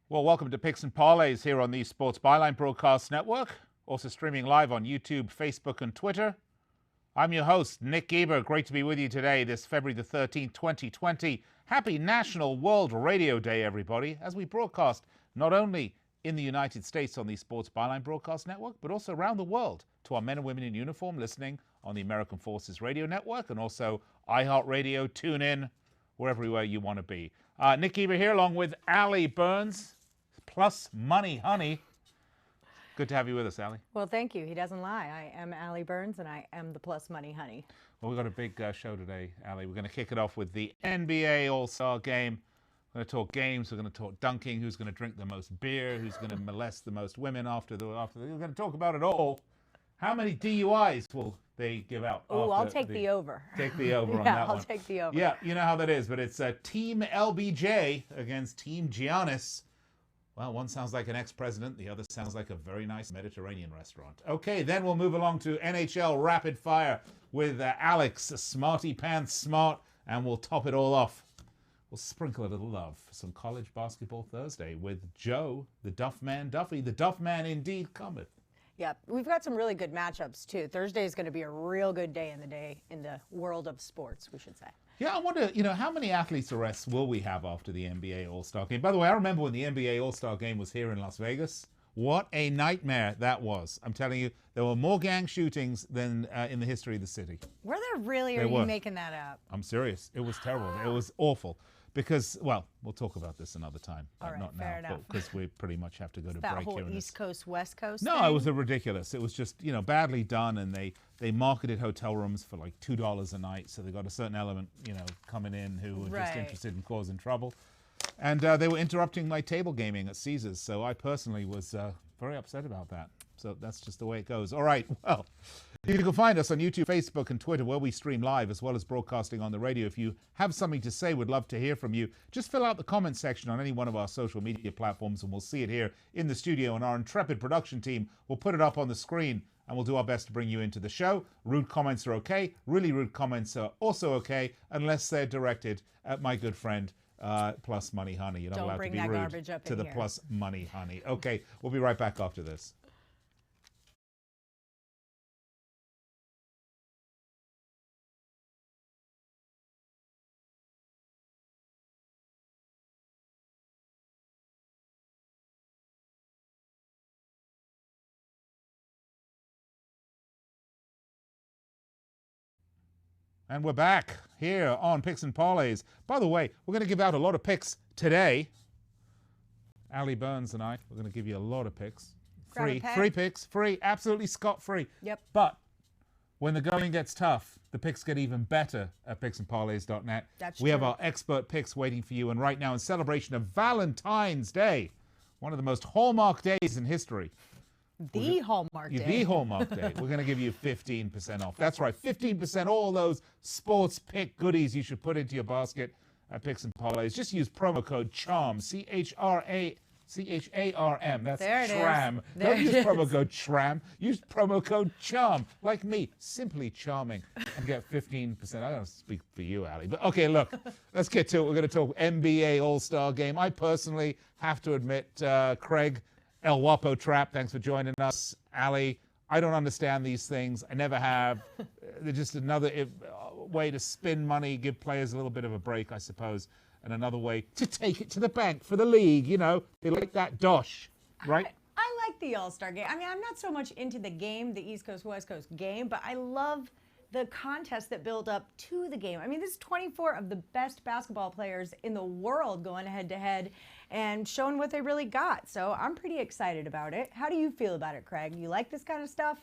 Well, welcome to Picks and Parlays here on the Sports Byline Broadcast Network, also streaming live on YouTube, Facebook, and Twitter. I'm your host, Nick Geber. Great to be with you today, this February the 13th, 2020. Happy National World Radio Day, everybody, as we broadcast not only in the United States on the Sports Byline Broadcast Network, but also around the world to our men and women in uniform listening on the American Forces Radio Network and also iHeartRadio, TuneIn, wherever you want to be. Nick Geber here along with Allie Burns. Plus Money Honey. Good to have you with us, Allie. Well, thank you. He doesn't lie. I am Allie Burns, and I am the Plus Money Honey. Well, we've got a big show today, Allie. We're going to kick it off with the NBA All-Star Game. We're going to talk games. We're going to talk dunking. Who's going to drink the most beer? Who's going to molest the most women after the? We're going to talk about it all. How many DUIs will they give out? Oh, I'll take the over. Take the over on yeah, that one. I'll take the over. Yeah, you know how that is. But it's Team LBJ against Team Giannis. Well, one sounds like an ex-president. The other sounds like a very nice Mediterranean restaurant. Okay, then we'll move along to NHL Rapid Fire with Alex, Smarty Pants Smart, and we'll top it all off. We'll sprinkle a little love for some college basketball Thursday with Joe, the Duff Man Duffy. The Duff Man indeed cometh. Yeah, we've got some really good matchups, too. Thursday is going to be a real good day in the world of sports, we should say. Yeah, I wonder, how many athletes arrests will we have after the NBA All-Star Game? By the way, I remember when the NBA All-Star Game was here in Las Vegas. What a nightmare that was. I'm telling you, there were more gang shootings than in the history of the city. Were there really? Or are you making that up? I'm serious. It was terrible. It was awful. Because, well, we'll talk about this another time. All right, not fair now, enough. because we pretty much have to go to that break whole here. East Coast, West Coast No, thing? it was ridiculous. It was just, badly done, and they marketed hotel rooms for like $2 a night, so they got a certain element, coming in who were just interested in causing trouble. And they were interrupting my table gaming at Caesars, so I personally was very upset about that. So that's just the way it goes. All right, well, you can find us on YouTube, Facebook, and Twitter, where we stream live as well as broadcasting on the radio. If you have something to say, we'd love to hear from you. Just fill out the comment section on any one of our social media platforms, and we'll see it here in the studio. And our intrepid production team will put it up on the screen, and we'll do our best to bring you into the show. Rude comments are okay. Really rude comments are also okay, unless they're directed at my good friend, Plus Money Honey. You're not allowed to be rude to the Plus Money Honey. Okay, we'll be right back after this. And we're back here on Picks and Parlays. By the way, we're going to give out a lot of picks today. Allie Burns and I, we're going to give you a lot of picks. Free picks, free, absolutely scot-free. Yep. But when the going gets tough, the picks get even better at picksandparlays.net. That's we true. have our expert picks waiting for you. And right now, in celebration of Valentine's Day, one of the most hallmark days in history, The Hallmark Day. The Hallmark Day. We're going to give you 15% off. That's right, 15%. All those sports pick goodies you should put into your basket at Picks and Parlays. Just use promo code CHARM, CHARM. That's there it CHRAM. Is. Don't use promo code CHRAM. Use promo code CHARM. Like me, simply charming, and get 15%. I don't speak for you, Allie. But okay, look, let's get to it. We're going to talk NBA All-Star Game. I personally have to admit, Craig El Wapo Trapp, thanks for joining us. Allie, I don't understand these things. I never have. They're just another way to spin money, give players a little bit of a break, I suppose, and another way to take it to the bank for the league. They like that dosh, right? I like the All-Star Game. I mean, I'm not so much into the game, the East Coast, West Coast game, but I love the contests that build up to the game. I mean, this is 24 of the best basketball players in the world going head-to-head and showing what they really got. So I'm pretty excited about it. How do you feel about it, Craig? You like this kind of stuff?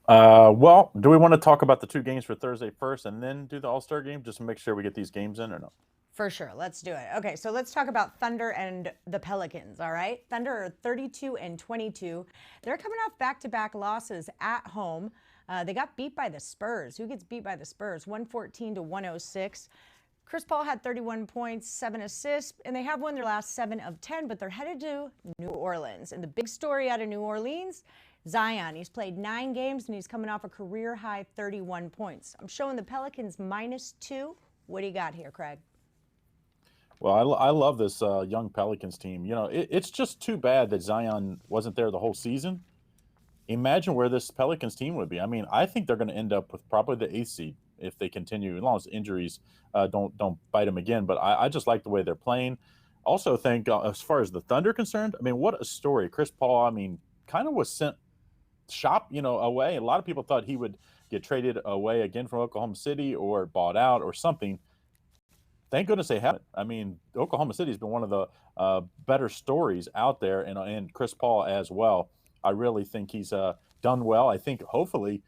Well, do we want to talk about the two games for Thursday first and then do the All-Star Game just to make sure we get these games in or no? For sure. Let's do it. Okay, so let's talk about Thunder and the Pelicans, all right? Thunder are 32-22. They're coming off back-to-back losses at home. They got beat by the Spurs. Who gets beat by the Spurs? 114-106. Chris Paul had 31 points, 7 assists, and they have won their last 7 of 10, but they're headed to New Orleans. And the big story out of New Orleans, Zion. He's played 9 games, and he's coming off a career-high 31 points. I'm showing the Pelicans -2. What do you got here, Craig? Well, I love this young Pelicans team. It's just too bad that Zion wasn't there the whole season. Imagine where this Pelicans team would be. I mean, I think they're going to end up with probably the eighth seed if they continue, as long as injuries don't bite them again. But I just like the way they're playing. Also, think as far as the Thunder concerned, I mean, what a story. Chris Paul, I mean, kind of was sent away. A lot of people thought he would get traded away again from Oklahoma City or bought out or something. Thank goodness they haven't. I mean, Oklahoma City has been one of the better stories out there, and Chris Paul as well. I really think he's done well. I think hopefully,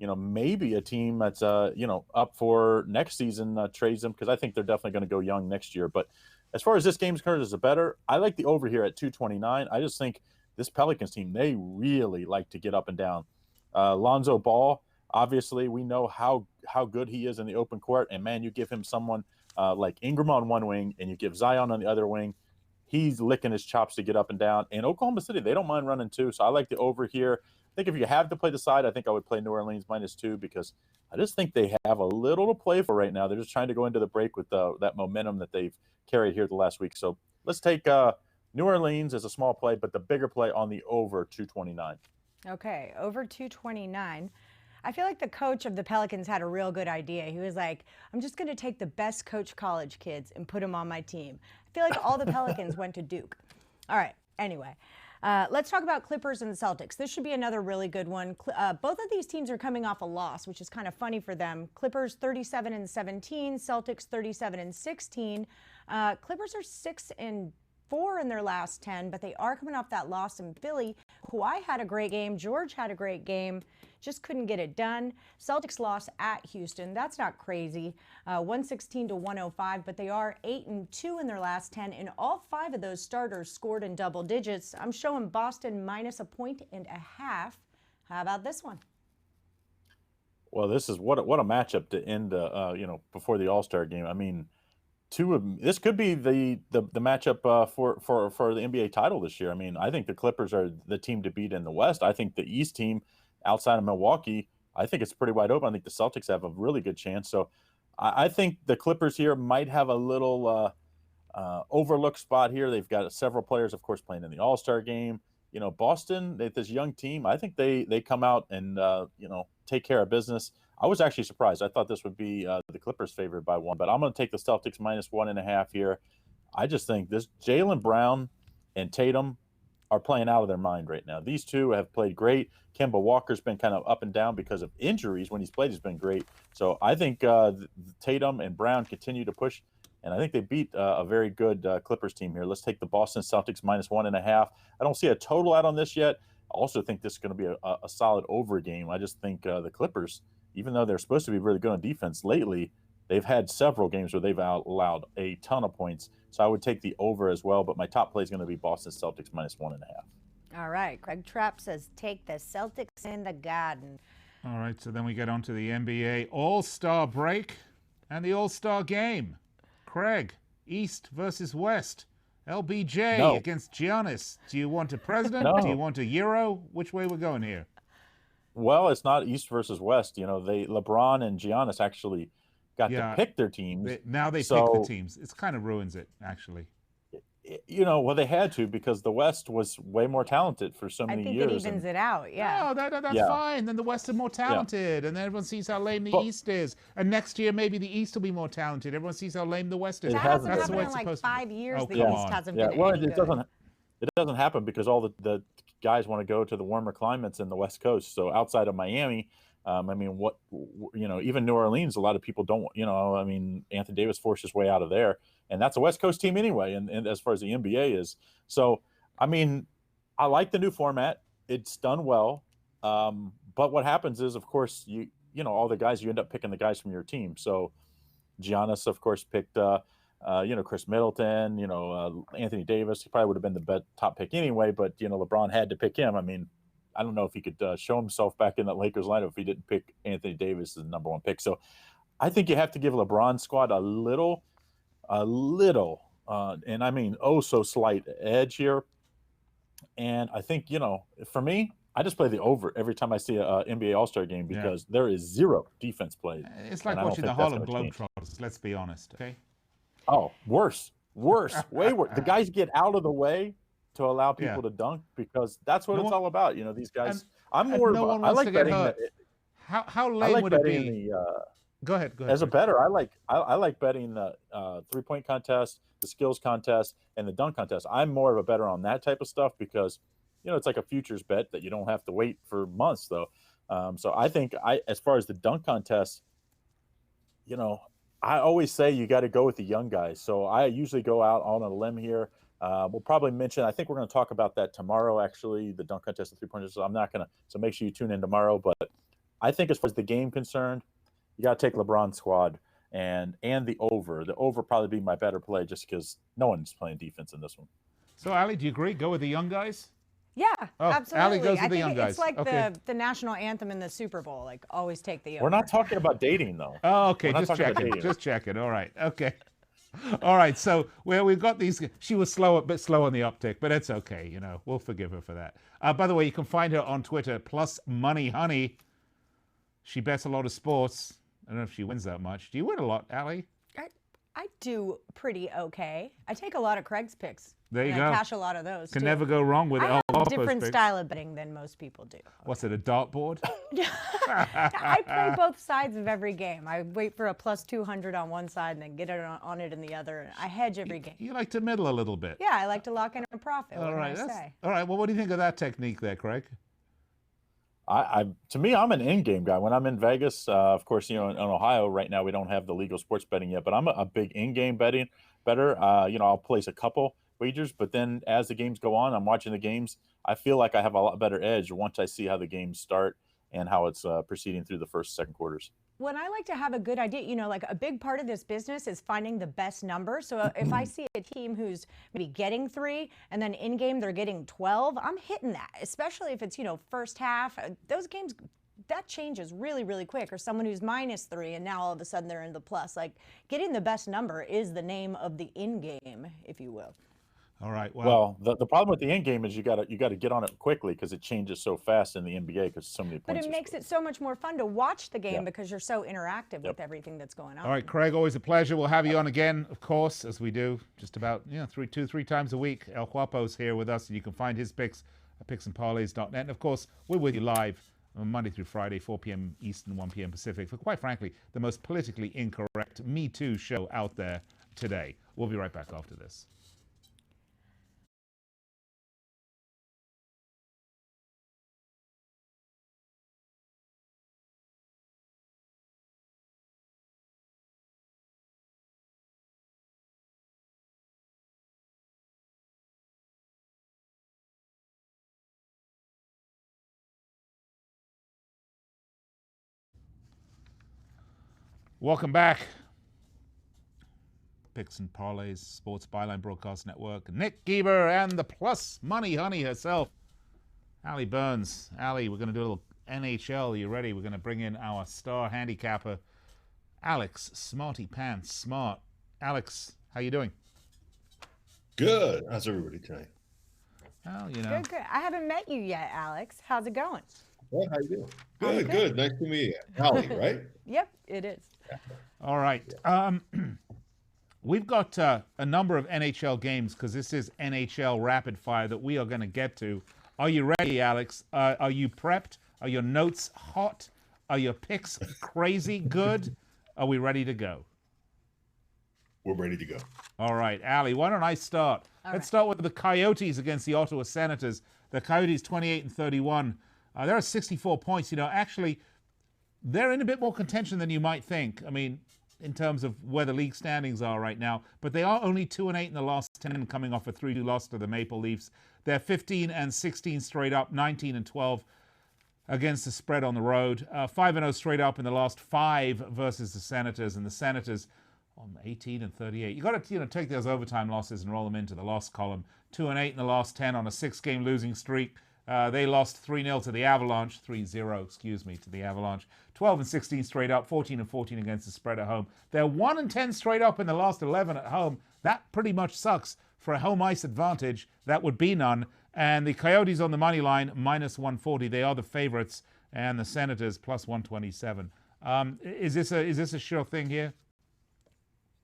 maybe a team that's up for next season trades him, because I think they're definitely going to go young next year. But as far as this game's concerned, is a better. I like the over here at 229. I just think this Pelicans team, they really like to get up and down. Lonzo Ball, obviously, we know how good he is in the open court, and man, you give him someone like Ingram on one wing, and you give Zion on the other wing, he's licking his chops to get up and down. And Oklahoma City, they don't mind running too, so I like the over here. I think if you have to play the side, I think I would play New Orleans -2, because I just think they have a little to play for right now. They're just trying to go into the break with that momentum that they've carried here the last week. So let's take New Orleans as a small play, but the bigger play on the over 229. Okay, over 229. I feel like the coach of the Pelicans had a real good idea. He was like, I'm just going to take the best coach college kids and put them on my team. I feel like all the Pelicans went to Duke. All right, anyway. Let's talk about Clippers and the Celtics. This should be another really good one. Both of these teams are coming off a loss, which is kind of funny for them. Clippers 37-17, Celtics 37-16. Clippers are 6-4 in their last 10, but they are coming off that loss in Philly. Kawhi had a great game. George had a great game. Just couldn't get it done. Celtics lost at Houston. That's not crazy. 116-105, but they are 8-2 in their last 10, and all 5 of those starters scored in double digits. I'm showing Boston -1.5 points. How about this one? Well, this is what a matchup to end before the All-Star game. I mean, this could be the matchup for the NBA title this year. I mean, I think the Clippers are the team to beat in the West. I think the East team outside of Milwaukee, I think it's pretty wide open. I think the Celtics have a really good chance. So I think the Clippers here might have a little overlooked spot here. They've got several players, of course, playing in the All-Star game. Boston, this young team, I think they come out and take care of business. I was actually surprised. I thought this would be the Clippers favored by 1, but I'm going to take the Celtics -1.5 here. I just think this Jaylen Brown and Tatum are playing out of their mind right now. These two have played great. Kemba Walker's been kind of up and down because of injuries. When he's played, he's been great. So I think Tatum and Brown continue to push, and I think they beat a very good Clippers team here. Let's take the Boston Celtics -1.5. I don't see a total out on this yet. I also think this is going to be a solid over game. I just think the Clippers, even though they're supposed to be really good on defense lately, they've had several games where they've allowed a ton of points. So I would take the over as well, but my top play is going to be Boston Celtics -1.5. All right. Craig Trapp says take the Celtics in the Garden. All right, so then we get on to the NBA All-Star break and the All-Star game. Craig, East versus West. LBJ against Giannis. Do you want a president? No. Do you want a Euro? Which way we're going here? Well, it's not East versus West. LeBron and Giannis actually got to pick their teams. Now they pick the teams. It kind of ruins it, actually. Well, they had to, because the West was way more talented for so many years. I think it evens it out, yeah. No, that's fine. Then the West are more talented, and then everyone sees how lame the East is. And next year, maybe the East will be more talented. Everyone sees how lame the West is. That hasn't happened in like 5 years. The East hasn't been well, any good. It doesn't happen because all the guys want to go to the warmer climates in the West Coast. So outside of Miami, I mean, even New Orleans, a lot of people don't, I mean, Anthony Davis forced his way out of there, and that's a West Coast team anyway. And as far as the NBA is, so, I mean, I like the new format. It's done well. But what happens is, of course, all the guys, you end up picking the guys from your team. So Giannis, of course, picked, Chris Middleton, Anthony Davis. He probably would have been the top pick anyway, but, LeBron had to pick him. I mean, I don't know if he could show himself back in that Lakers lineup if he didn't pick Anthony Davis as the number 1 pick. So I think you have to give LeBron's squad a little, and I mean, so slight edge here. And I think, for me, I just play the over every time I see a NBA All-Star game, because there is zero defense played. It's like watching the Harlem Globetrotters, let's be honest, okay? Oh, worse. Worse, way worse. The guys get out of the way to allow Yeah. people to dunk because that's what No it's one- all about. You know, these guys. And no one I wants like to get betting hurt. that. How I lame like would it betting be? the. Go ahead. As a Chris. bettor, I like betting the 3-point contest, the skills contest, and the dunk contest. I'm more of a bettor on that type of stuff because, you know, it's like a futures bet that you don't have to wait for months though. So I think as far as the dunk contest, you know, I always say you got to go with the young guys. So I usually go out on a limb here. We'll probably mention, I think we're going to talk about that tomorrow, actually, the dunk contest, the 3-pointers. So I'm not going to, so make sure you tune in tomorrow. But I think as far as the game concerned, you got to take LeBron's squad and the over. The over probably be my better play just because no one's playing defense in this one. So, Ali, do you agree? Go with the young guys? Yeah, Oh, absolutely. Ali goes with I the think young guys. it's like Okay. the national anthem in the Super Bowl. Like, always take the over. We're not talking about dating, though. Oh, okay. We're not Just talking about checking. dating. Just checking. All right. Okay. All right. So we've got these. She was a bit slow on the uptick, but it's okay. You know, we'll forgive her for that. By the way, you can find her on Twitter, +MoneyHoney. She bets a lot of sports. I don't know if she wins that much. Do you win a lot, Ali? I do pretty okay. I take a lot of Craig's picks. There you and go. I cash a lot of those. Can too. never go wrong with I have a Alpo's different picks. style of betting than most people do. What's it, a dartboard? I play both sides of every game. I wait for a +200 on one side and then get it on it in the other. I hedge every game. You like to middle a little bit. Yeah, I like to lock in a profit. All What right. can I say? All right. Well, what do you think of that technique there, Craig? To me, I'm an in-game guy. When I'm in Vegas, of course, you know, in Ohio right now, we don't have the legal sports betting yet, but I'm a big in-game better. You know, I'll place a couple wagers, but then as the games go on, I'm watching the games. I feel like I have a lot better edge once I see how the games start and how it's proceeding through the first, second quarters. When I like to have a good idea, you know, like a big part of this business is finding the best number. So if I see a team who's maybe getting 3 and then in game they're getting 12, I'm hitting that, especially if it's, you know, first half. Those games, that changes really, really quick. Or someone who's -3 and now all of a sudden they're in the plus. Like getting the best number is the name of the in game, if you will. All right. Well, the problem with the end game is you got to get on it quickly because it changes so fast in the NBA because so many But points. it makes it so much more fun to watch the game Yep. because you're so interactive with everything that's going on. All right, Craig, always a pleasure. We'll have you on again, of course, as we do just about 2-3 times a week. El Guapo's here with us, and you can find his picks at picksandparlays.net. And, of course, we're with you live on Monday through Friday, 4 p.m. Eastern, 1 p.m. Pacific, for, quite frankly, the most politically incorrect Me Too show out there today. We'll be right back after this. Welcome back. Picks and Parlays, Sports Byline Broadcast Network. Nick Geber and the +MoneyHoney herself, Ali Burns. Ali, we're going to do a little NHL. Are you ready? We're going to bring in our star handicapper, Alex Smarty Pants Smart. Alex, how you doing? Good. How's everybody tonight? Well, you know. Good, good. I haven't met you yet, Alex. How's it going? Well, how you doing? I'm Good, good. good. Nice to meet you. Allie, right? Yep, it is. All right. We've got a number of NHL games because this is NHL Rapid Fire that we are going to get to. Are you ready, Alex? Are you prepped? Are your notes hot? Are your picks crazy good? Are we ready to go? We're ready to go. All right, Ali, why don't I start? Let's start with the Coyotes against the Ottawa Senators. The Coyotes 28-31. There are 64 points. You know, actually, they're in a bit more contention than you might think. I mean, in terms of where the league standings are right now. But they are only 2-8 in the last 10, coming off a 3-2 loss to the Maple Leafs. They're 15-16 straight up, 19-12 against the spread on the road. 5-0 straight up in the last 5 versus the Senators, and the Senators on 18-38. You got to take those overtime losses and roll them into the loss column. 2-8 in the last 10 on a 6-game losing streak. They lost 3-0 to the Avalanche, 3-0, excuse me, to the Avalanche. 12-16 straight up, 14-14 against the spread at home. They're 1-10 straight up in the last 11 at home. That pretty much sucks. For a home ice advantage, that would be none. And the Coyotes on the money line, -140. They are the favorites, and the Senators +127. Is this a sure thing here?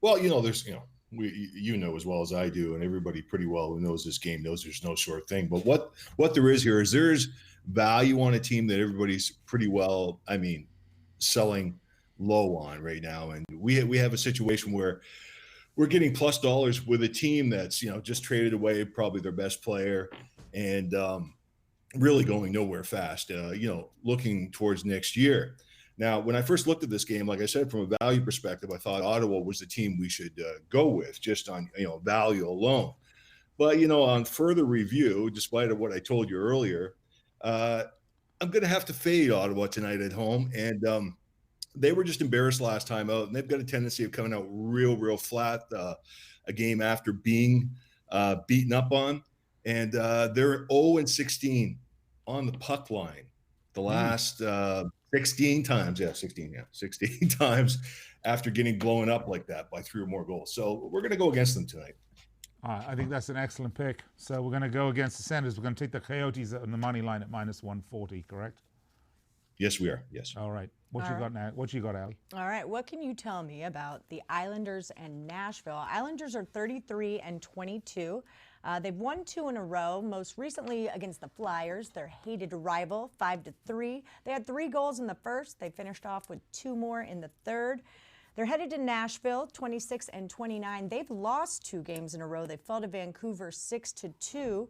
Well, there's you know as well as I do, and everybody pretty well who knows this game knows there's no sure thing. But what there is here is there's value on a team that everybody's pretty well, I mean, selling low on right now, and we have a situation where we're getting plus dollars with a team that's just traded away probably their best player, and really going nowhere fast. Looking towards next year. Now, when I first looked at this game, like I said, from a value perspective, I thought Ottawa was the team we should go with just on value alone. But on further review, despite of what I told you earlier, I'm going to have to fade Ottawa tonight at home, and they were just embarrassed last time out, and they've got a tendency of coming out real flat a game after being beaten up on, and they're 0-16 on the puck line the last 16 times. 16 times after getting blown up like that by 3 or more goals. So we're going to go against them tonight. I think that's an excellent pick. So we're going to go against the Senators. We're going to take the Coyotes on the money line at -140, correct? Yes, we are. Yes. All right. What you got now? What you got, Allie? All right. What can you tell me about the Islanders and Nashville? Islanders are 33-22. They've won 2 in a row, most recently against the Flyers, their hated rival, 5-3. They had 3 goals in the first. They finished off with 2 more in the third. They're headed to Nashville, 26-29. They've lost 2 games in a row. They fell to Vancouver 6-2.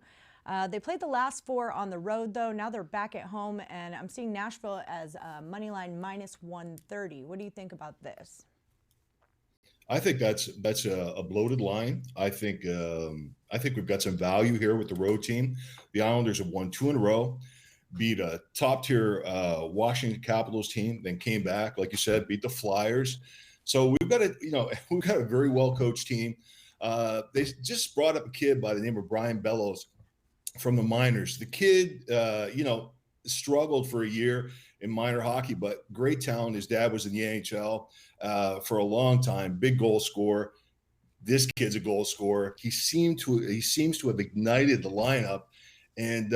They played the last 4 on the road, though. Now they're back at home, and I'm seeing Nashville as money line -130. What do you think about this? I think that's a bloated line. I think we've got some value here with the road team. The Islanders have won 2 in a row, beat a top tier Washington Capitals team, then came back, like you said, beat the Flyers. So we've got a very well coached team. They just brought up a kid by the name of Brian Bellows from the minors. The kid, struggled for a year in minor hockey, but great talent. His dad was in the NHL for a long time, big goal scorer. This kid's a goal scorer. He seems to have ignited the lineup, and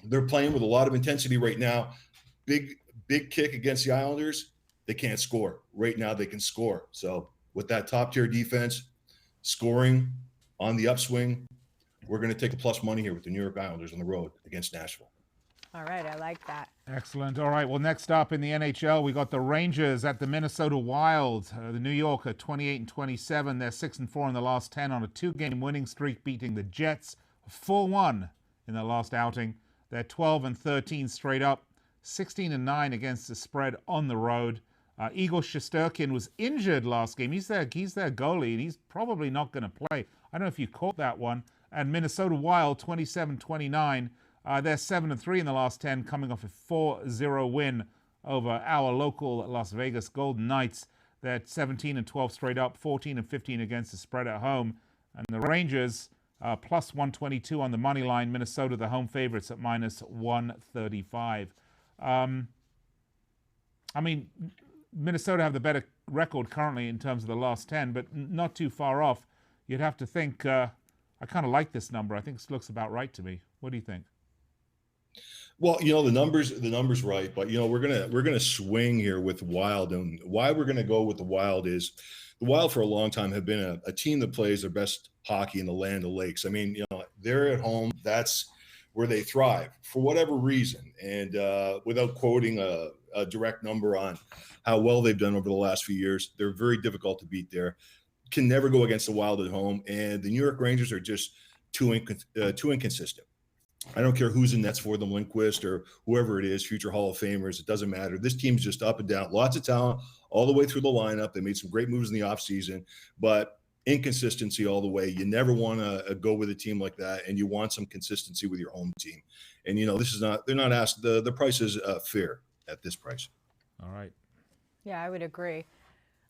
they're playing with a lot of intensity right now. Big kick against the Islanders. They can't score. Right now they can score. So with that top tier defense, scoring on the upswing, we're going to take the plus money here with the New York Islanders on the road against Nashville. All right, I like that. Excellent. All right, well, next up in the NHL, we got the Rangers at the Minnesota Wild. The New York are 28-27. They're 6-4 in the last 10 on a 2-game winning streak, beating the Jets 4-1 in their last outing. They're 12-13 straight up, 16-9 against the spread on the road. Igor Shesterkin was injured last game. He's their goalie, and he's probably not going to play. I don't know if you caught that one. And Minnesota Wild, 27-29. They're 7-3 in the last 10, coming off a 4-0 win over our local Las Vegas Golden Knights. They're 17-12 straight up, 14-15 against the spread at home. And the Rangers, plus 122 on the money line. Minnesota, the home favorites, at -135. Minnesota have the better record currently in terms of the last 10, but not too far off. You'd have to think, I kind of like this number. I think this looks about right to me. What do you think? Well, the numbers right, but we're gonna swing here with Wild, and why we're gonna go with the Wild is the Wild for a long time have been a team that plays their best hockey in the Land of Lakes. I mean, they're at home. That's where they thrive for whatever reason. And without quoting a direct number on how well they've done over the last few years, they're very difficult to beat there. Can never go against the Wild at home. And the New York Rangers are just too inconsistent. I don't care who's in nets for them, Lindquist or whoever it is, future Hall of Famers. It doesn't matter. This team's just up and down. Lots of talent all the way through the lineup. They made some great moves in the offseason, but inconsistency all the way. You never want to go with a team like that, and you want some consistency with your home team. And, this is not – they're not asked – the price is fair at this price. All right. Yeah, I would agree.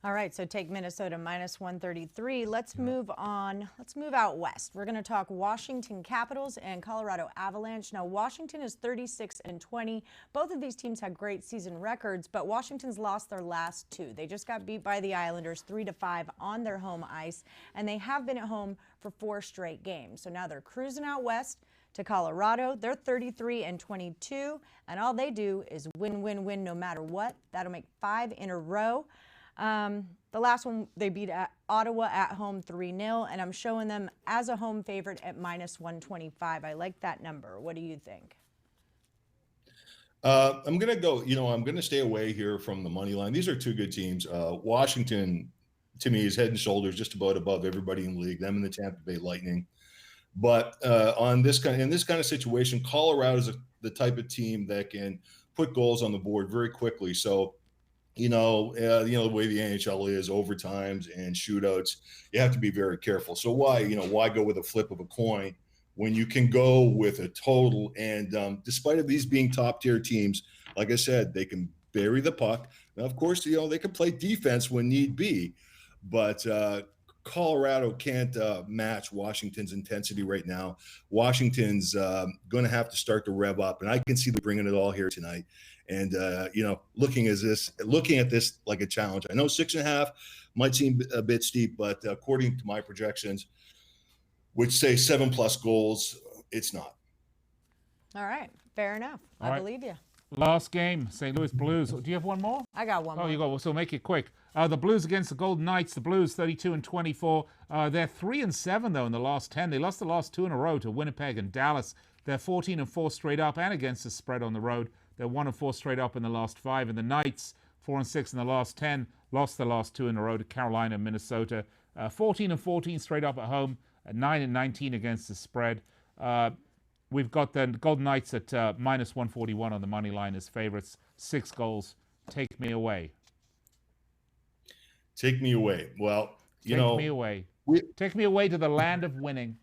All right, so take Minnesota -133. Let's move on. Let's move out west. We're going to talk Washington Capitals and Colorado Avalanche. Now, Washington is 36-20. Both of these teams had great season records, but Washington's lost their last 2. They just got beat by the Islanders 3-5 on their home ice, and they have been at home for 4 straight games. So now they're cruising out west to Colorado. They're 33-22, and all they do is win no matter what. That'll make 5 in a row. The last one, they beat Ottawa at home 3-0, and I'm showing them as a home favorite at -125. I like that number. What do you think? I'm going to go, I'm going to stay away here from the money line. These are two good teams. Washington, to me, is head and shoulders just about above everybody in the league, them and the Tampa Bay Lightning. But in this kind of situation, Colorado is the type of team that can put goals on the board very quickly. So, the way the NHL is, overtimes and shootouts, you have to be very careful. So why go with a flip of a coin when you can go with a total? And despite these being top tier teams, like I said, they can bury the puck. Now, of course, they can play defense when need be, but Colorado can't match Washington's intensity right now. Washington's going to have to start to rev up, and I can see them bringing it all here tonight. And looking at this like a challenge. I know 6.5 might seem a bit steep, but according to my projections, which say 7+ goals, it's not. All right, fair enough. I believe you. Last game, St. Louis Blues. Do you have one more? I got one more. Oh, you go. So make it quick. The Blues against the Golden Knights. The Blues 32-24. They're 3-7 though in the last 10. They lost the last 2 in a row to Winnipeg and Dallas. They're 14-4 straight up and against the spread on the road. They're 1-4 straight up in the last 5. And the Knights 4-6 in the last 10. Lost the last 2 in a row to Carolina and Minnesota. 14-14 straight up at home. 9-19 against the spread. We've got the Golden Knights at -141 on the money line as favorites. 6 goals. Take me away. Take me away. Well, Take me away. Take me away to the land of winning.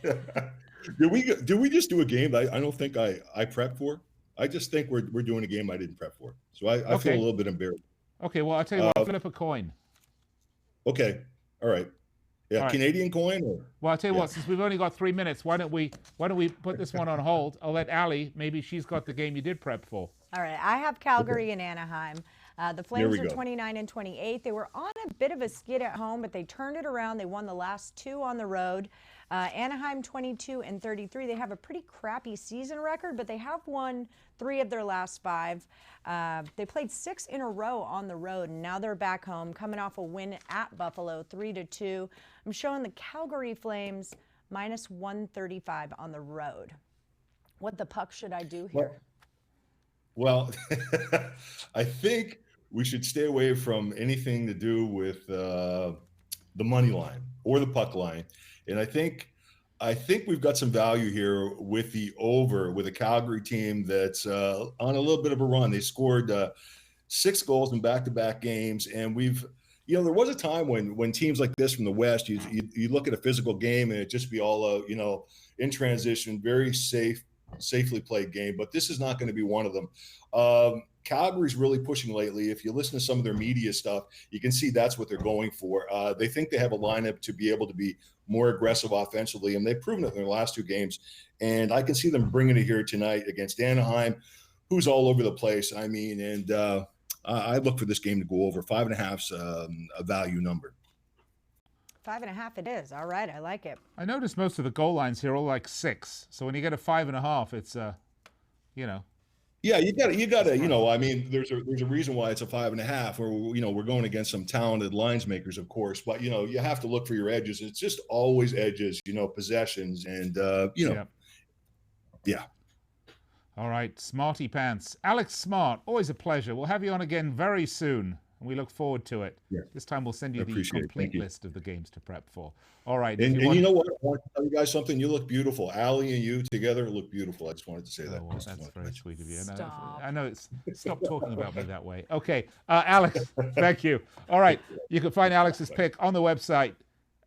Did we just do a game that I don't think I prepped for? I just think we're doing a game I didn't prep for. So I feel a little bit embarrassed. Okay, well, I'll tell you what. I'll flip a coin. Okay. All right. Yeah, right. Canadian coin? Well, I'll tell you what, since we've only got 3 minutes, why don't we put this one on hold? I'll let Allie, maybe she's got the game you did prep for. All right, I have Calgary and Anaheim. The Flames are 29-28. They were on a bit of a skid at home, but they turned it around. They won the last 2 on the road. Anaheim 22-33. They have a pretty crappy season record, but they have won 3 of their last 5. They played 6 in a row on the road, and now they're back home, coming off a win at Buffalo, 3-2. I'm showing the Calgary Flames -135 on the road. What the puck should I do here? Well, I think we should stay away from anything to do with the money line or the puck line. And I think we've got some value here with the over, with a Calgary team that's on a little bit of a run. They scored 6 goals in back-to-back games, and there was a time when teams like this from the West, you look at a physical game and it just be all in transition, very safely played game. But this is not going to be one of them. Calgary's really pushing lately. If you listen to some of their media stuff, you can see that's what they're going for. They think they have a lineup to be able to be more aggressive offensively, and they've proven it in their last 2 games. And I can see them bringing it here tonight against Anaheim, who's all over the place. I mean, and I look for this game to go over. 5.5's a value number. 5.5 it is. All right, I like it. I noticed most of the goal lines here are all like 6. So when you get a 5.5, it's Yeah, you got to. I mean, there's a reason why it's a 5.5. Or we're going against some talented lines makers, of course. But you have to look for your edges. It's just always edges. Possessions, and yeah. All right, Smarty Pants. Alex Smart, always a pleasure. We'll have you on again very soon, and we look forward to it. Yeah. This time we'll send you the complete list of the games to prep for. All right. And you know what? I want to tell you guys something. You look beautiful. Allie and you together look beautiful. I just wanted to say that. Oh, well, that's very sweet of you. Stop. I know stop talking about me that way. Okay, Alex, thank you. All right, you can find Alex's pick on the website,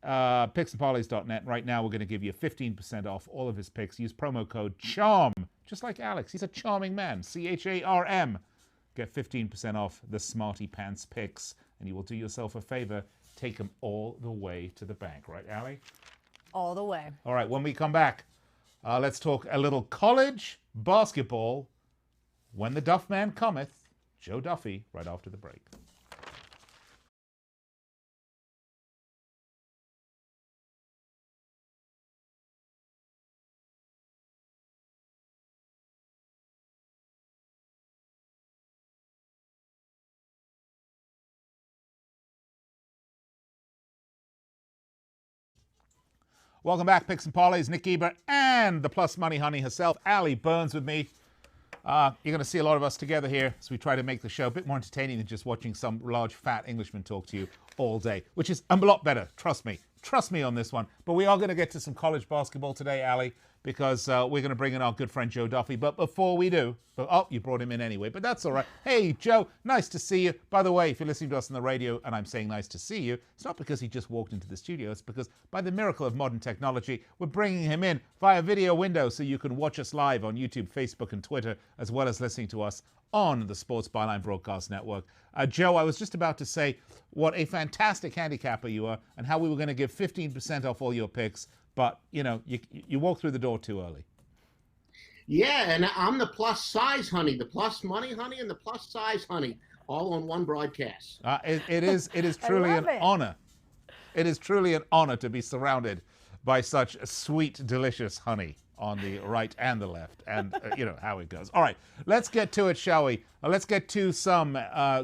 picksandparlays.net. Right now, we're going to give you 15% off all of his picks. Use promo code CHARM, just like Alex. He's a charming man. CHARM. Get 15% off the Smarty Pants picks, and you will do yourself a favor. Take them all the way to the bank. Right, Allie? All the way. All right, when we come back, let's talk a little college basketball. When the Duff Man cometh, Joe Duffy, right after the break. Welcome back, Picks and Parlays. Nick Geber and the Plus Money Honey herself, Allie Burns with me. You're going to see a lot of us together here as we try to make the show a bit more entertaining than just watching some large, fat Englishman talk to you all day, which is a lot better. Trust me. Trust me on this one. But we are going to get to some college basketball today, Allie, because we're going to bring in our good friend Joe Duffy. But before we do, you brought him in anyway, but that's all right. Hey, Joe, nice to see you. By the way, if you're listening to us on the radio and I'm saying nice to see you, it's not because he just walked into the studio. It's because by the miracle of modern technology, we're bringing him in via video window so you can watch us live on YouTube, Facebook, and Twitter, as well as listening to us on the Sports Byline Broadcast Network. Joe, I was just about to say what a fantastic handicapper you are and how we were going to give 15% off all your picks, but, you walked through the door too early. Yeah, and I'm the plus size honey, the plus money honey, and the plus size honey, all on one broadcast. It is truly an honor. It is truly an honor to be surrounded by such sweet, delicious honey on the right and the left, and how it goes. All right, let's get to it, shall we? Let's get to some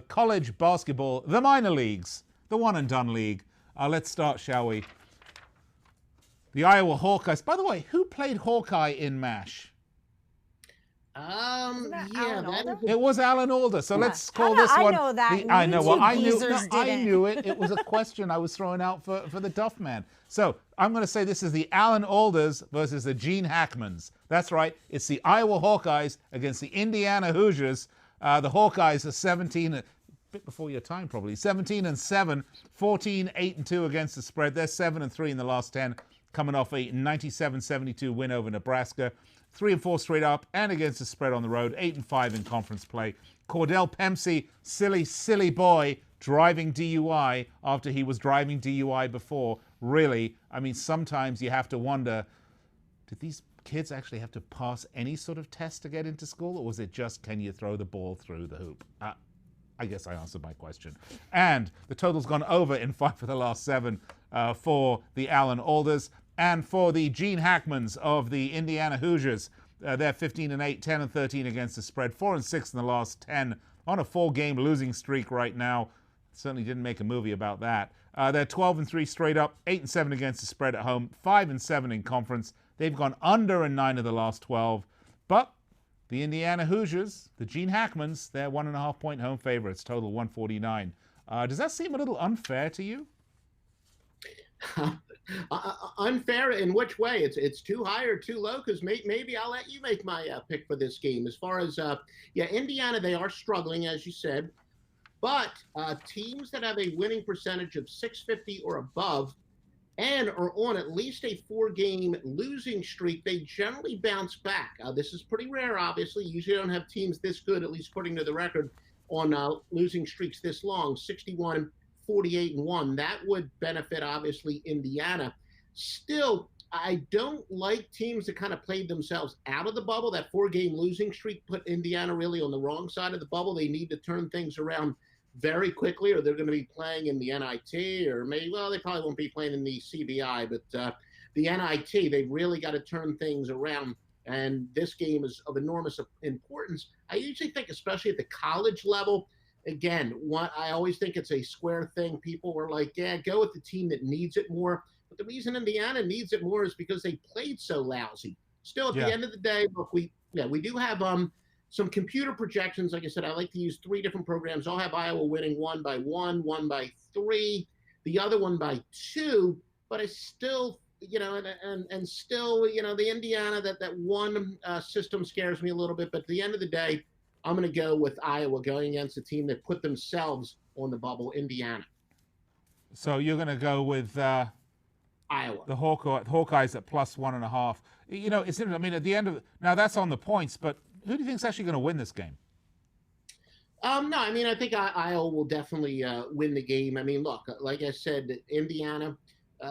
college basketball, the minor leagues, the one and done league. Let's start, shall we? The Iowa Hawkeyes. By the way, who played Hawkeye in MASH? It was Alan Alda. So let's call this one. I know that. I know. Well, I knew knew it. It was a question I was throwing out for the Duff Man. So I'm going to say this is the Alan Alders versus the Gene Hackmans. That's right. It's the Iowa Hawkeyes against the Indiana Hoosiers. The Hawkeyes are 17. A bit before your time, probably 17-7, 14-8-2 against the spread. They're 7-3 in the last 10, coming off a 97-72 win over Nebraska. 3-4 straight up and against the spread on the road. 8-5 in conference play. Cordell Pempsey, silly boy, driving DUI after he was driving DUI before. Really, I mean, sometimes you have to wonder, did these kids actually have to pass any sort of test to get into school, or was it just, can you throw the ball through the hoop? I guess I answered my question. And the total's gone over in 5 of the last 7 for the Alan Alders. And for the Gene Hackmans of the Indiana Hoosiers, they're 15-8, 10-13 against the spread, 4-6 in the last 10 on a 4-game losing streak right now. Certainly didn't make a movie about that. They're 12-3 straight up, 8-7 against the spread at home, 5-7 in conference. They've gone under in 9 of the last 12. But the Indiana Hoosiers, the Gene Hackmans, they're 1.5-point home favorites, total 149. Does that seem a little unfair to you? Unfair in which way? It's too high or too low? Because maybe I'll let you make my pick for this game. As far as Indiana, they are struggling, as you said, but teams that have a winning percentage of 650 or above and are on at least a 4-game losing streak, they generally bounce back. This is pretty rare, obviously. You usually don't have teams this good, at least according to the record, on losing streaks this long. 61, 48-1. That would benefit, obviously, Indiana. Still, I don't like teams that kind of played themselves out of the bubble. That 4-game losing streak put Indiana really on the wrong side of the bubble. They need to turn things around very quickly, or they're going to be playing in the NIT, or maybe, they probably won't be playing in the CBI, but the NIT, they've really got to turn things around. And this game is of enormous importance. I usually think, especially at the college level, again, I always think it's a square thing. People were like, yeah, go with the team that needs it more. But the reason Indiana needs it more is because they played so lousy. Still, at the end of the day, look, we do have some computer projections. Like I said, I like to use 3 different programs. I'll have Iowa winning 1 by 1, 1 by 3, the other one by 2. But I still, and still, the Indiana, that one system scares me a little bit. But at the end of the day, I'm going to go with Iowa going against a team that put themselves on the bubble, Indiana. So you're going to go with Iowa, the Hawkeyes at plus 1.5. It's interesting. I mean, at the end of now that's on the points, but who do you think is actually going to win this game? No, I mean, I think Iowa will definitely win the game. I mean, look, like I said, Indiana,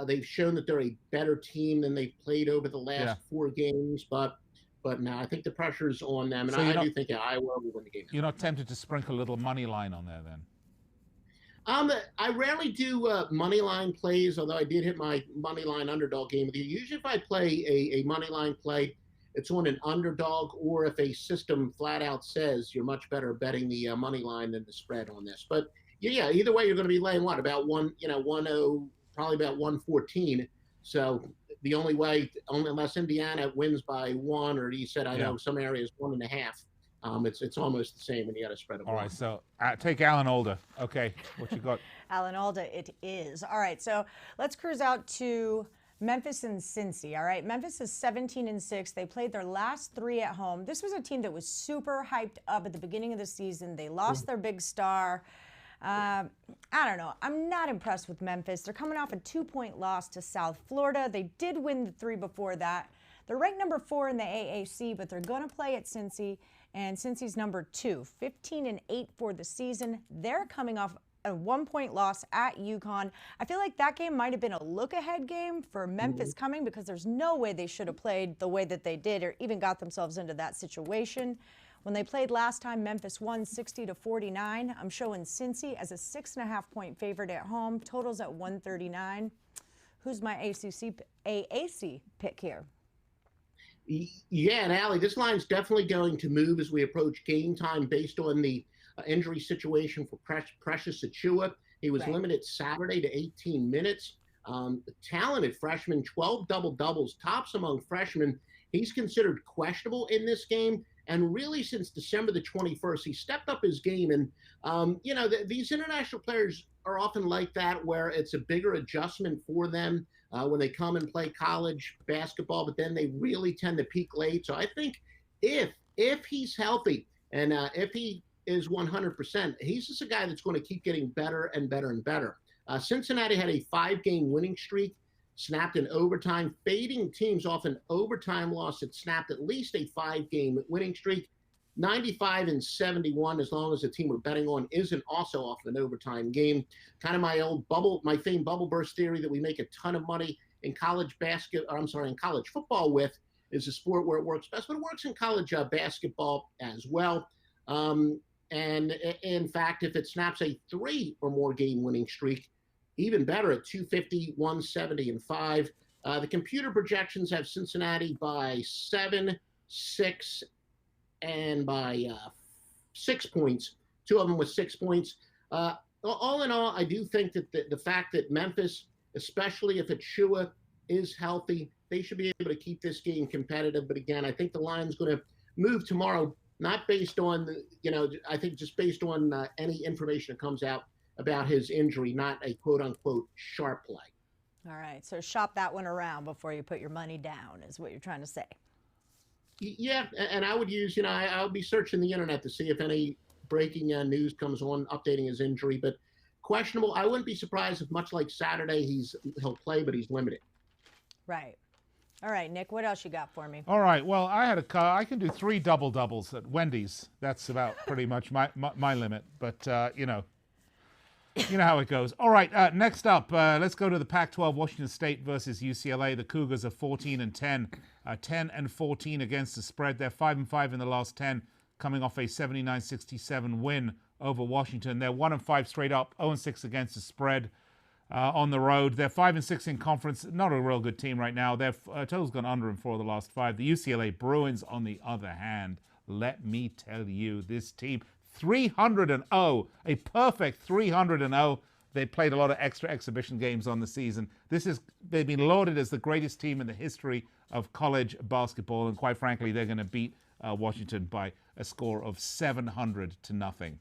they've shown that they're a better team than they've played over the last 4 games, but no, I think the pressure's on them, and I do think Iowa will win the game. You're not tempted to sprinkle a little money line on there, then? I rarely do money line plays, although I did hit my money line underdog game of the year. Usually, if I play a money line play, it's on an underdog, or if a system flat out says you're much better betting the money line than the spread on this. But yeah, either way, you're going to be laying about 1, 10, probably about 114. So the only way, unless Indiana wins by 1, or he said, I know some areas 1.5. It's almost the same when you got to spread it. All right, so take Alan Alda. Okay, what you got? Alan Alda, it is. All right, so let's cruise out to Memphis and Cincy. All right, Memphis is 17-6. They played their last 3 at home. This was a team that was super hyped up at the beginning of the season. They lost their big star. I don't know. I'm not impressed with Memphis. They're coming off a 2-point loss to South Florida. They did win the 3 before that. They're ranked number 4 in the AAC, but they're going to play at Cincy, and Cincy's number 2, 15-8 for the season. They're coming off a 1-point loss at UConn. I feel like that game might have been a look-ahead game for Memphis coming, because there's no way they should have played the way that they did or even got themselves into that situation. When they played last time, Memphis won 60-49. I'm showing Cincy as a 6.5-point favorite at home. Totals at 139. Who's my AAC pick here? Yeah, and Allie, this line's definitely going to move as we approach game time based on the injury situation for Precious Achiuwa. He was limited Saturday to 18 minutes. Talented freshman, 12 double-doubles, tops among freshmen. He's considered questionable in this game. And really, since December the 21st, he stepped up his game. And, these international players are often like that, where it's a bigger adjustment for them when they come and play college basketball, but then they really tend to peak late. So I think if he's healthy and if he is 100%, he's just a guy that's going to keep getting better and better and better. Cincinnati had a 5-game winning streak, snapped in overtime, fading teams off an overtime loss that snapped at least a 5-game winning streak. 95-71, as long as the team we're betting on isn't also off an overtime game. Kind of my famed bubble burst theory that we make a ton of money in college in college football with, is a sport where it works best, but it works in college basketball as well. And in fact, if it snaps a 3 or more game winning streak, even better at 250, 170, and 5. The computer projections have Cincinnati by 7, 6, and by 6 points. 2 of them with 6 points. All in all, I do think that the fact that Memphis, especially if Achiuwa is healthy, they should be able to keep this game competitive. But again, I think the line's going to move tomorrow, not based on, I think just based on any information that comes out about his injury, not a quote-unquote sharp play. All right, so shop that one around before you put your money down, is what you're trying to say. Yeah, and I would use, I'll be searching the internet to see if any breaking news comes on updating his injury, but questionable. I wouldn't be surprised if, much like Saturday, he'll play, but he's limited. Right. All right, Nick, what else you got for me? All right, well, I can do 3 double-doubles at Wendy's. That's about pretty much my limit, but, you know how it goes. All right, next up, let's go to the Pac-12, Washington State versus UCLA. The Cougars are 14-10, 10-14 against the spread. They're 5-5 in the last 10, coming off a 79-67 win over Washington. They're 1-5 straight up, 0-6 against the spread on the road. They're 5-6 in conference. Not a real good team right now. Their total's gone under in 4 of the last 5. The UCLA Bruins, on the other hand, let me tell you, this team, 300-0, a perfect 300-0. They played a lot of extra exhibition games on the season. They've been lauded as the greatest team in the history of college basketball, and quite frankly, they're going to beat Washington by a score of 700-0.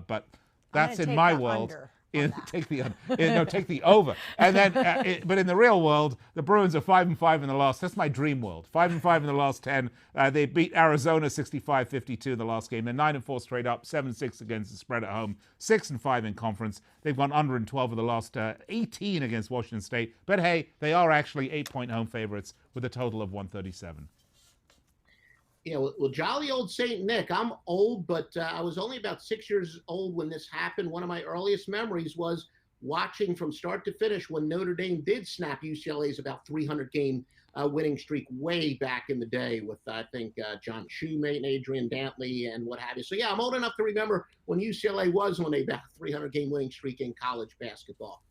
But that's in my world. Take the over. And then, but in the real world, the Bruins are 5-5 in the last. That's my dream world. 5-5 in the last 10. They beat Arizona 65-52 in the last game. They're 9-4 straight up, 7-6 against the spread at home, 6-5 in conference. They've gone under in 12 of the last 18 against Washington State. But hey, they are actually 8-point home favorites with a total of 137. Yeah, well, jolly old St. Nick. I'm old, but I was only about 6 years old when this happened. One of my earliest memories was watching from start to finish when Notre Dame did snap UCLA's about 300-game winning streak way back in the day with, I think, John Shoemate and Adrian Dantley and what have you. So, yeah, I'm old enough to remember when UCLA was on about 300-game winning streak in college basketball.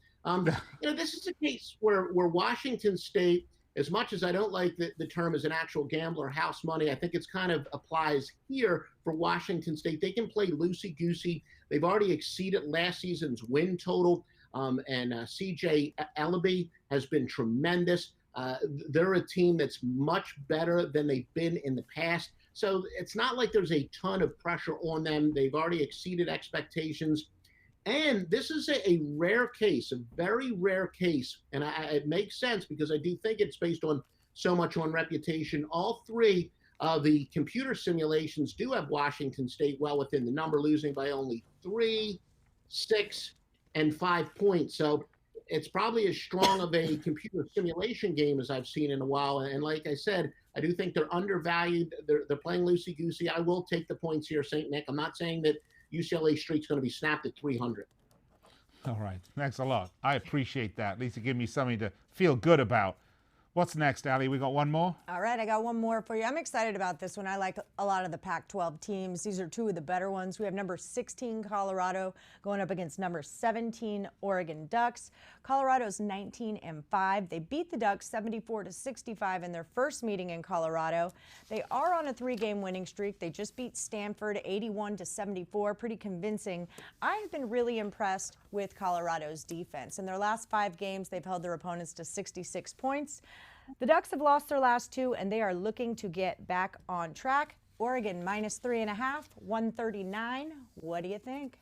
This is a case where Washington State, as much as I don't like the term as an actual gambler, house money, I think it's kind of applies here for Washington State. They can play loosey-goosey. They've already exceeded last season's win total, and C.J. Ellaby has been tremendous. they're a team that's much better than they've been in the past. So it's not like there's a ton of pressure on them. They've already exceeded expectations. And this is a rare case, a very rare case. And it makes sense because I do think it's based on so much on reputation. All three of the computer simulations do have Washington State well within the number, losing by only 3, 6, and 5 points. So it's probably as strong of a computer simulation game as I've seen in a while. And like I said, I do think they're undervalued. They're playing loosey-goosey. I will take the points here, St. Nick. I'm not saying that UCLA Street's going to be snapped at 300. All right. Thanks a lot. I appreciate that. At least it gives me something to feel good about. What's next, Allie? We got one more? All right, I got one more for you. I'm excited about this one. I like a lot of the Pac-12 teams. These are two of the better ones. We have number 16, Colorado, going up against number 17, Oregon Ducks. Colorado's 19-5. They beat the Ducks 74-65 in their first meeting in Colorado. They are on a 3-game winning streak. They just beat Stanford 81-74, pretty convincing. I have been really impressed with Colorado's defense. In their last 5 games, they've held their opponents to 66 points. The Ducks have lost their last 2, and they are looking to get back on track. Oregon -3.5, 139. What do you think?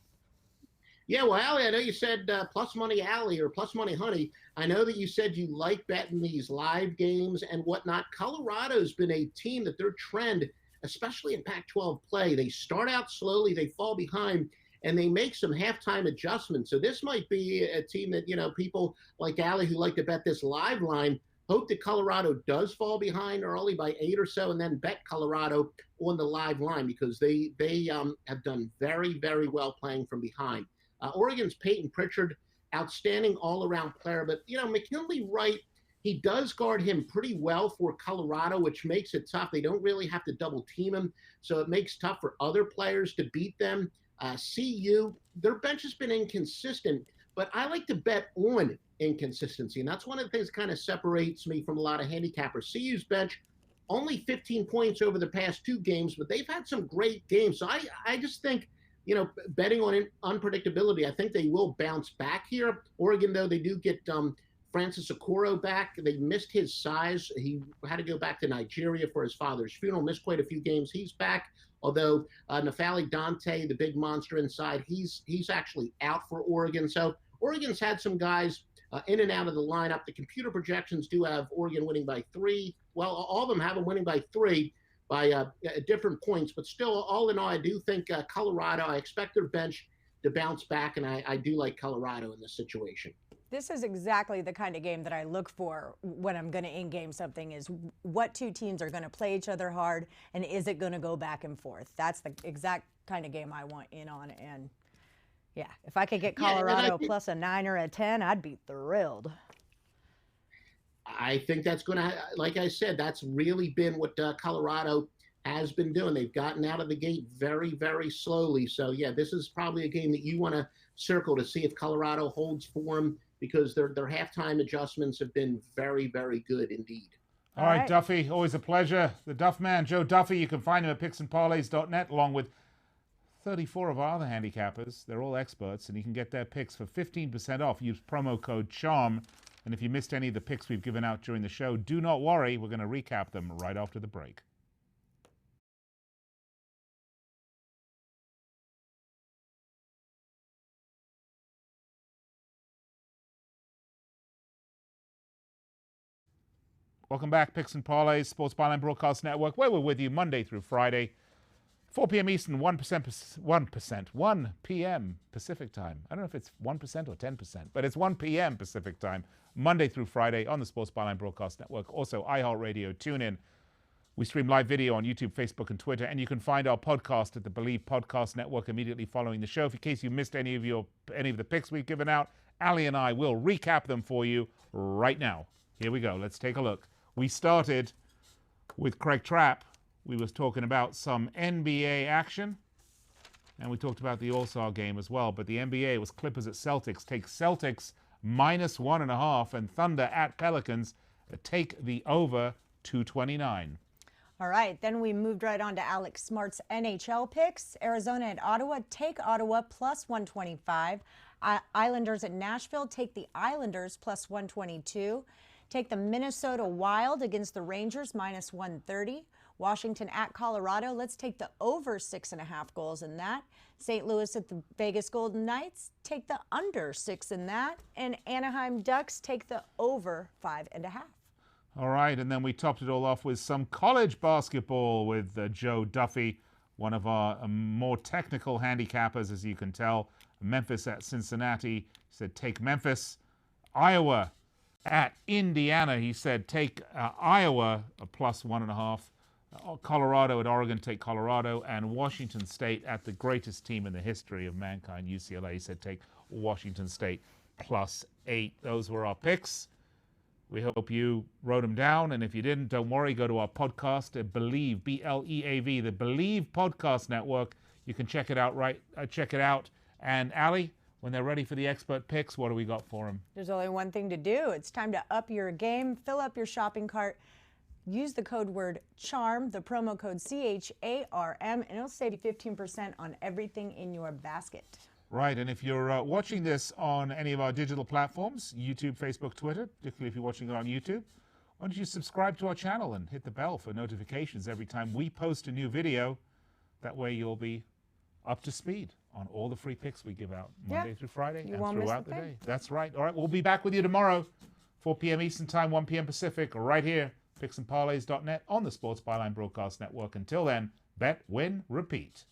Yeah, well, Allie, I know you said plus money Allie or plus money honey. I know that you said you like betting these live games and whatnot. Colorado's been a team that their trend, especially in Pac-12 play, they start out slowly, they fall behind, and they make some halftime adjustments. So this might be a team that, people like Allie who like to bet this live line hope that Colorado does fall behind early by 8 or so, and then bet Colorado on the live line because they have done very, very well playing from behind. Oregon's Peyton Pritchard, outstanding all-around player, but McKinley Wright, he does guard him pretty well for Colorado, which makes it tough. They don't really have to double team him, so it makes it tough for other players to beat them. CU, their bench has been inconsistent, but I like to bet on inconsistency, and that's one of the things that kind of separates me from a lot of handicappers. CU's bench, only 15 points over the past 2 games, but they've had some great games. So I just think, betting on unpredictability, I think they will bounce back here. Oregon, though, they do get Francis Okoro back. They missed his size. He had to go back to Nigeria for his father's funeral, missed quite a few games. He's back, although Nafali Dante, the big monster inside, he's actually out for Oregon. So Oregon's had some guys in and out of the lineup. The computer projections do have Oregon winning by 3. Well, all of them have them winning by 3 by different points. But still, all in all, I do think Colorado, I expect their bench to bounce back, and I do like Colorado in this situation. This is exactly the kind of game that I look for when I'm going to in-game something, is what 2 teams are going to play each other hard, and is it going to go back and forth? That's the exact kind of game I want in on. And yeah, if I could get Colorado plus a 9 or a 10, I'd be thrilled. I think that's going to, like I said, that's really been what Colorado has been doing. They've gotten out of the gate very, very slowly. So, yeah, this is probably a game that you want to circle to see if Colorado holds form, because their halftime adjustments have been very, very good indeed. All right, Duffy, always a pleasure. The Duff Man, Joe Duffy, you can find him at picksandparlays.net along with 34 of our other handicappers. They're all experts, and you can get their picks for 15% off. Use promo code CHARM. And if you missed any of the picks we've given out during the show, do not worry. We're going to recap them right after the break. Welcome back, Picks and Parlays, Sports Byline Broadcast Network, where we're with you Monday through Friday, 4 p.m. Eastern, 1 p.m. Pacific time. I don't know if it's 1% or 10%, but it's 1 p.m. Pacific time, Monday through Friday on the Sports Byline Broadcast Network. Also, iHeartRadio, TuneIn. We stream live video on YouTube, Facebook, and Twitter, and you can find our podcast at the Believe Podcast Network immediately following the show. In case you missed any of the picks we've given out, Allie and I will recap them for you right now. Here we go. Let's take a look. We started with Craig Trapp. We was talking about some NBA action, and we talked about the All-Star game as well. But the NBA was Clippers at Celtics. Take Celtics -1.5, and Thunder at Pelicans. Take the over 229. All right, then we moved right on to Alex Smart's NHL picks. Arizona at Ottawa, take Ottawa +125. Islanders at Nashville, take the Islanders +122. Take the Minnesota Wild against the Rangers, minus 130. Washington at Colorado. Let's take the over 6.5 goals in that. St. Louis at the Vegas Golden Knights. Take the under 6 in that. And Anaheim Ducks take the over 5.5. All right, and then we topped it all off with some college basketball with Joe Duffy, one of our more technical handicappers, as you can tell. Memphis at Cincinnati. He said, take Memphis. Iowa at Indiana. He said, take Iowa, a plus 1.5. Colorado at Oregon, take Colorado. And Washington State at the greatest team in the history of mankind, UCLA. He said, take Washington State plus 8. Those were our picks. We hope you wrote them down, and if you didn't, don't worry. Go to our podcast at Believe, B-L-E-A-V, the Believe Podcast Network. You can check it out. Check it out. And Allie, when they're ready for the expert picks, what do we got for them? There's only one thing to do. It's time to up your game. Fill up your shopping cart. Use the code word CHARM, the promo code CHARM, and it'll save you 15% on everything in your basket. Right, and if you're watching this on any of our digital platforms, YouTube, Facebook, Twitter, particularly if you're watching it on YouTube, why don't you subscribe to our channel and hit the bell for notifications every time we post a new video. That way you'll be up to speed on all the free picks we give out Monday through Friday and throughout the day. That's right. All right, we'll be back with you tomorrow, 4 p.m. Eastern Time, 1 p.m. Pacific, right here, picksandparlays.net on the Sports Byline Broadcast Network. Until then, bet, win, repeat.